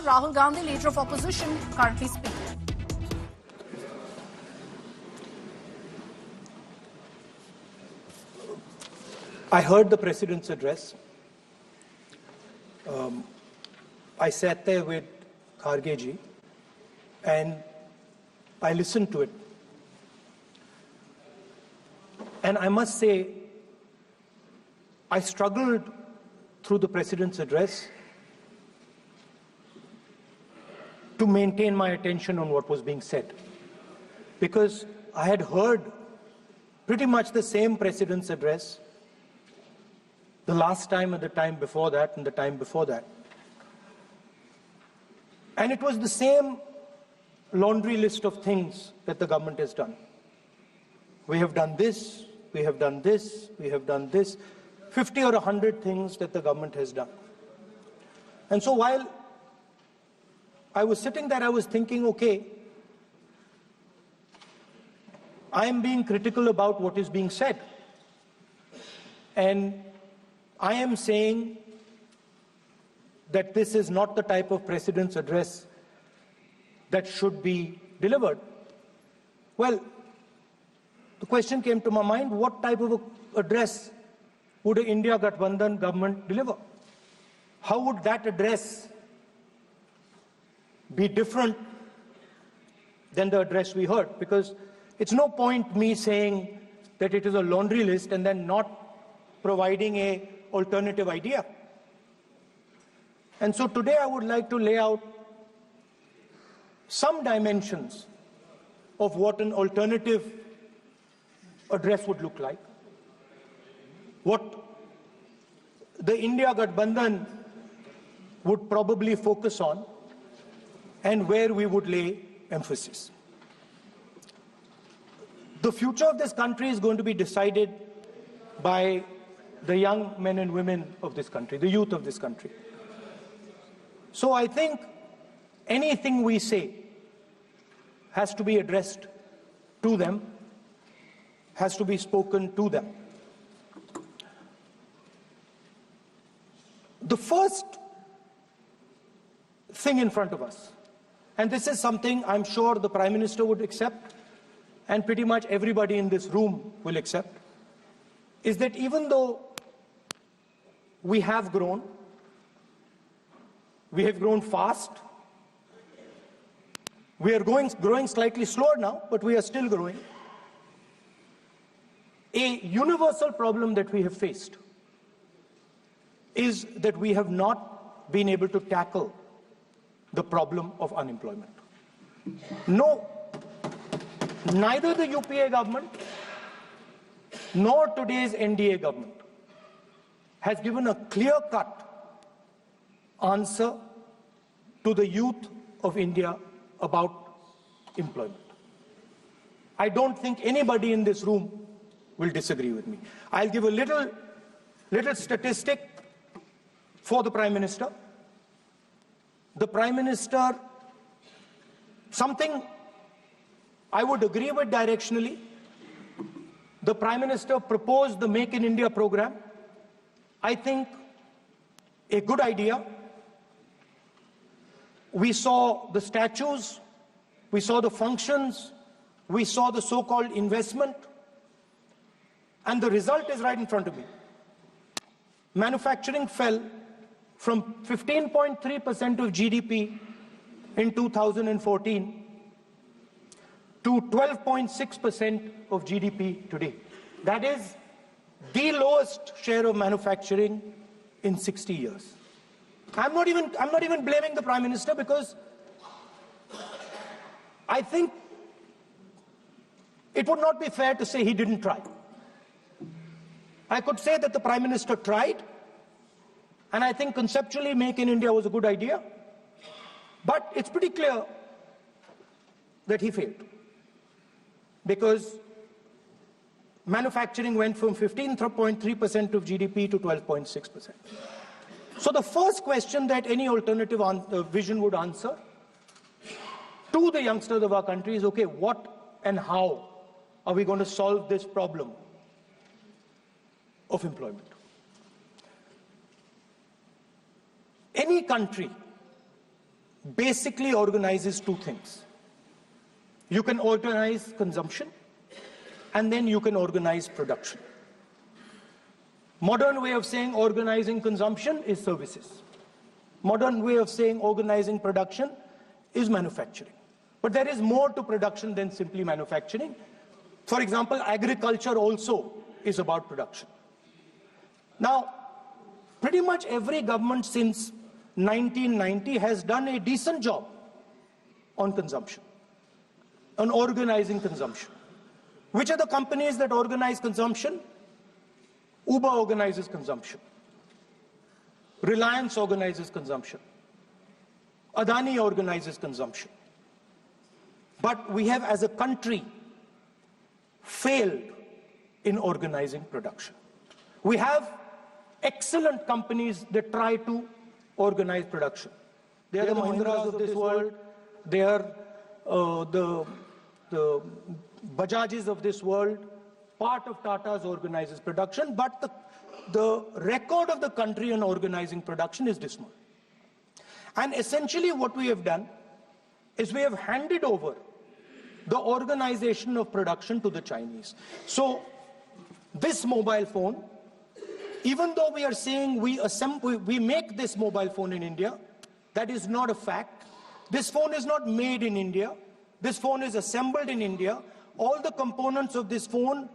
Rahul Gandhi, leader of opposition, currently speaking. I heard the President's address. I sat there with Kharge ji and I listened to it. And I must say, I struggled through the President's address to maintain my attention on what was being said. Because I had heard pretty much the same President's address the last time and the time before that and the time before that. And it was the same laundry list of things that the government has done. We have done this, we have done this, we have done this. 50 or 100 things that the government has done. And so while I was sitting there, I was thinking, okay, I am being critical about what is being said. And I am saying that this is not the type of President's address that should be delivered. Well, the question came to my mind, what type of address would an India Gathbandhan government deliver? How would that address be different than the address we heard? Because it's no point me saying that it is a laundry list and then not providing an alternative idea. And so today I would like to lay out some dimensions of what an alternative address would look like, what the India Gathbandhan would probably focus on, and where we would lay emphasis. The future of this country is going to be decided by the young men and women of this country, the youth of this country. So I think anything we say has to be addressed to them, has to be spoken to them. The first thing in front of us, and this is something I'm sure the Prime Minister would accept, and pretty much everybody in this room will accept, is that even though we have grown fast, we are growing slightly slower now, but we are still growing. A universal problem that we have faced is that we have not been able to tackle the problem of unemployment. No, neither the UPA government nor today's NDA government has given a clear-cut answer to the youth of India about employment. I don't think anybody in this room will disagree with me. I'll give a little statistic for the Prime Minister. The Prime Minister, something I would agree with directionally. The Prime Minister proposed the Make in India program. I think a good idea. We saw the statues, we saw the functions, we saw the so-called investment, and the result is right in front of me. Manufacturing fell from 15.3% of GDP in 2014 to 12.6% of GDP today. That is the lowest share of manufacturing in 60 years. I'm not even blaming the Prime Minister, because I think it would not be fair to say he didn't try. I could say that the Prime Minister tried, and I think conceptually Make in India was a good idea, but it's pretty clear that he failed, because manufacturing went from 15.3% of GDP to 12.6%. So the first question that any alternative vision would answer to the youngsters of our country is, okay, what and how are we going to solve this problem of employment? Any country basically organizes two things. You can organize consumption, and then you can organize production. Modern way of saying organizing consumption is services. Modern way of saying organizing production is manufacturing. But there is more to production than simply manufacturing. For example, agriculture also is about production. Now, pretty much every government since 1990 has done a decent job on consumption, on organizing consumption. Which are the companies that organize consumption? Uber organizes consumption. Reliance organizes consumption. Adani organizes consumption. But we have, as a country, failed in organizing production. We have excellent companies that try to organize production. They are the Mahindras of this world. They are the Bajajs of this world. Part of Tata's organizes production, but the record of the country on organizing production is dismal. And essentially what we have done is we have handed over the organization of production to the Chinese. So this mobile phone, even though we are saying we make this mobile phone in India, that is not a fact. This phone is not made in India. This phone is assembled in India. All the components of this phone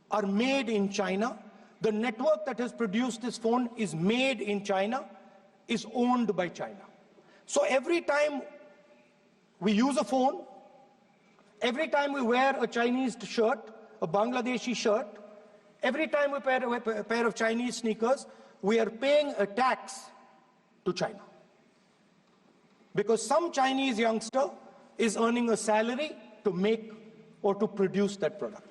are made in China. The network that has produced this phone is made in China, is owned by China. So every time we use a phone, every time we wear a Chinese shirt, a Bangladeshi shirt, every time we wear a pair of Chinese sneakers, we are paying a tax to China. Because some Chinese youngster is earning a salary to make or to produce that product.